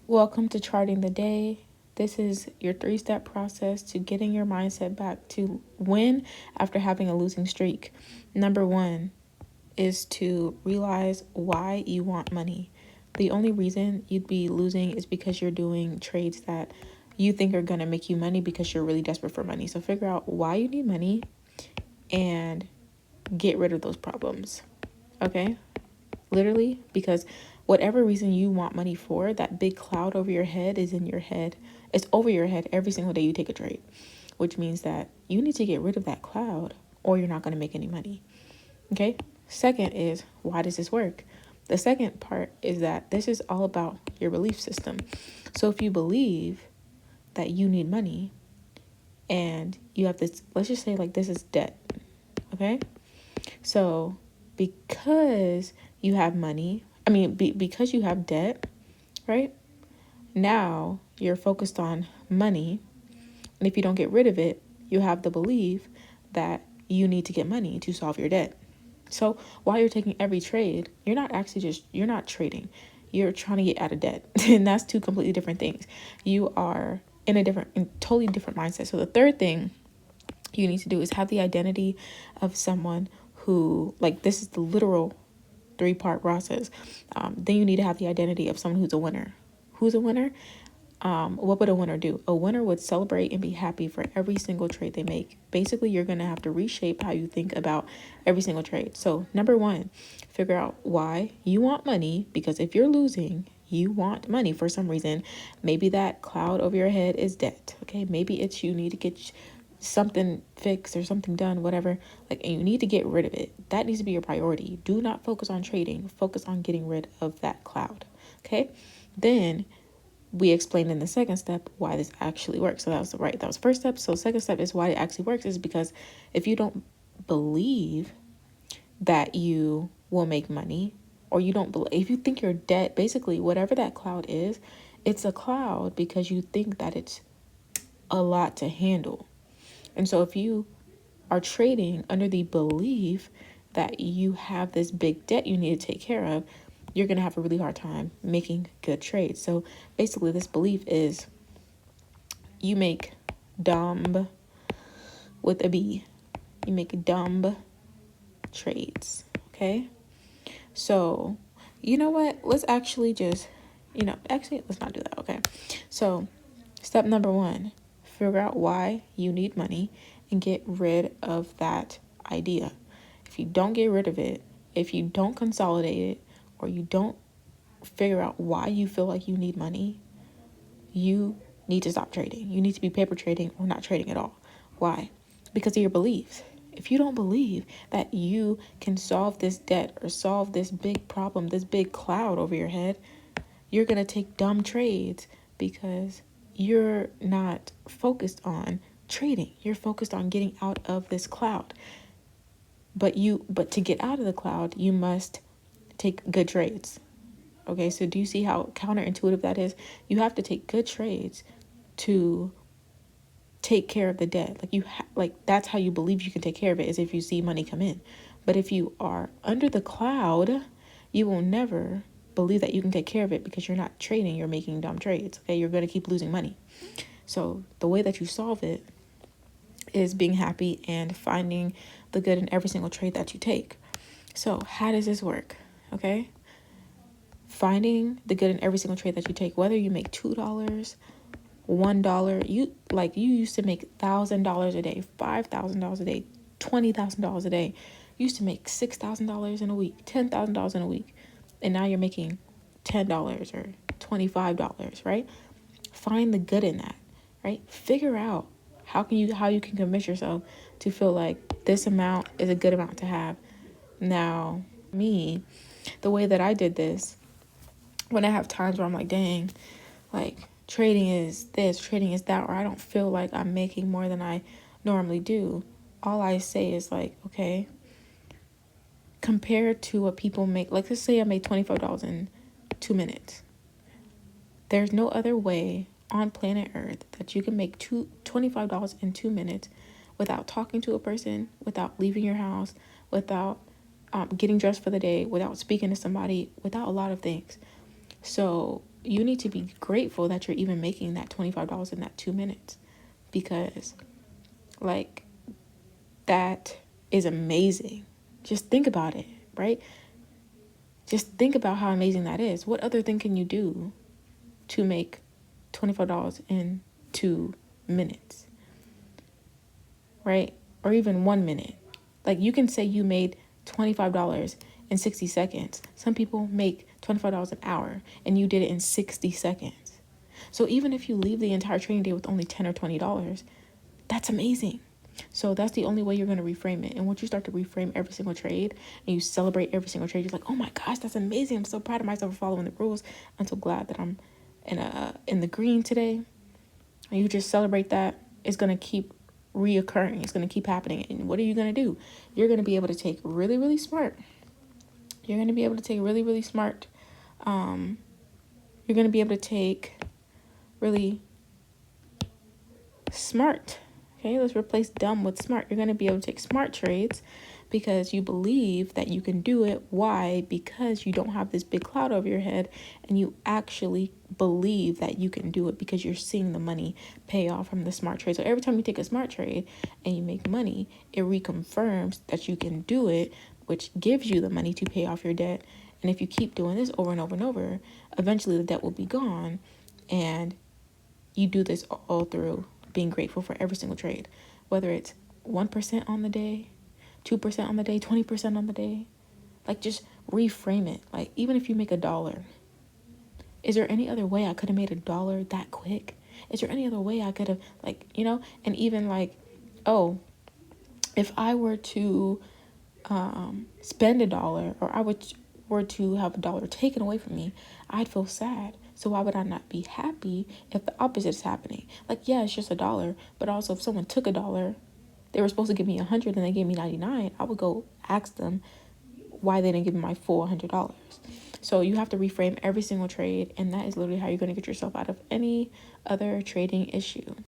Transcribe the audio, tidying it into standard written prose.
Welcome to Charting the Day. This is your 3-step process to getting your mindset back to win after having a losing streak. Number 1 is to realize why you want money. The only reason you'd be losing is because you're doing trades that you think are going to make you money because you're really desperate for money. So figure out why you need money and get rid of those problems. Okay? Literally, because whatever reason you want money for, that big cloud over your head is in your head. It's over your head every single day you take a trade, which means that you need to get rid of that cloud or you're not going to make any money. Okay? Second is, why does this work? The second part is that this is all about your belief system. So if you believe that you need money and you have this, let's just say like this is debt. Okay? So because you have money, because you have debt, right? Now you're focused on money. And if you don't get rid of it, you have the belief that you need to get money to solve your debt. So while you're taking every trade, you're not trading. You're trying to get out of debt. And that's two completely different things. You are in totally different mindset. So the third thing you need to do is have the identity of someone who, like, this is the literal 3-part process. Then you need to have the identity of someone who's a winner. Who's a winner? What would a winner do? A winner would celebrate and be happy for every single trade they make. Basically, you're going to have to reshape how you think about every single trade. So number 1, figure out why you want money, because if you're losing, you want money for some reason. Maybe that cloud over your head is debt. Okay. Maybe it's you need to get something fixed or something done, whatever, like, and you need to get rid of it. That needs to be your priority. Do not focus on trading. Focus on getting rid of that cloud. Okay. Then we explained in the second step why this actually works. So that was the first step. So second step is why it actually works is because if you don't believe that you will make money, or you don't believe, if you think you're debt, basically whatever that cloud is, it's a cloud because you think that it's a lot to handle. And so if you are trading under the belief that you have this big debt you need to take care of, you're going to have a really hard time making good trades. So basically this belief is you make dumb with a B. You make dumb trades. Okay. So you know what? Let's actually let's not do that. Okay. So step number 1, figure out why you need money and get rid of that idea. If you don't get rid of it, if you don't consolidate it, or you don't figure out why you feel like you need money, you need to stop trading. You need to be paper trading or not trading at all. Why? Because of your beliefs. If you don't believe that you can solve this debt or solve this big problem, this big cloud over your head, you're going to take dumb trades because you're not focused on trading. You're focused on getting out of this cloud. But to get out of the cloud, you must take good trades. Okay, so do you see how counterintuitive that is? You have to take good trades to take care of the debt. That's how you believe you can take care of it, is if you see money come in. But if you are under the cloud, you will never believe that you can take care of it because you're not trading, you're making dumb trades. Okay, you're going to keep losing money. So the way that you solve it is being happy and finding the good in every single trade that you take. So how does this work? Okay, finding the good in every single trade that you take, whether you make $2, $1, you used to make $1,000 a day, $5,000 a day, $20,000 a day. You used to make $6,000 in a week, $10,000 in a week, and now you're making $10 or $25, right? Find the good in that, right? Figure out how you can convince yourself to feel like this amount is a good amount to have. Now, me, the way that I did this, when I have times where I'm like, dang, like trading is this, trading is that, or I don't feel like I'm making more than I normally do, all I say is like, okay, compared to what people make, like let's say I made $25 in 2 minutes. There's no other way on planet Earth that you can make $25 in 2 minutes without talking to a person, without leaving your house, without getting dressed for the day, without speaking to somebody, without a lot of things. So you need to be grateful that you're even making that $25 in that 2 minutes, because like that is amazing. Just think about it, right? Just think about how amazing that is. What other thing can you do to make $25 in 2 minutes, right? Or even 1 minute. Like you can say you made $25 in 60 seconds. Some people make $25 an hour and you did it in 60 seconds. So even if you leave the entire trading day with only $10 or $20, that's amazing. So that's the only way you're going to reframe it. And once you start to reframe every single trade and you celebrate every single trade, you're like, oh my gosh, that's amazing. I'm so proud of myself for following the rules. I'm so glad that I'm in the green today. And you just celebrate that. It's going to keep reoccurring. It's going to keep happening. And what are you going to do? You're going to be able to take really, really smart. You're going to be able to take really, really smart. You're going to be able to take really smart. Okay, let's replace dumb with smart. You're going to be able to take smart trades because you believe that you can do it. Why? Because you don't have this big cloud over your head and you actually believe that you can do it because you're seeing the money pay off from the smart trade. So every time you take a smart trade and you make money, it reconfirms that you can do it, which gives you the money to pay off your debt. And if you keep doing this over and over and over, eventually the debt will be gone. And you do this all through being grateful for every single trade, whether it's 1% on the day, 2% on the day, 20% on the day. Like, just reframe it. Like, even if you make $1, is there any other way I could have made $1 that quick? Is there any other way I could have, like, and even like, oh, if I were to spend $1, or were to have $1 taken away from me, I'd feel sad. So why would I not be happy if the opposite is happening? Like, yeah, it's just $1, but also if someone took $1, they were supposed to give me 100 and they gave me 99, I would go ask them why they didn't give me my full $100. So you have to reframe every single trade, and that is literally how you're going to get yourself out of any other trading issue.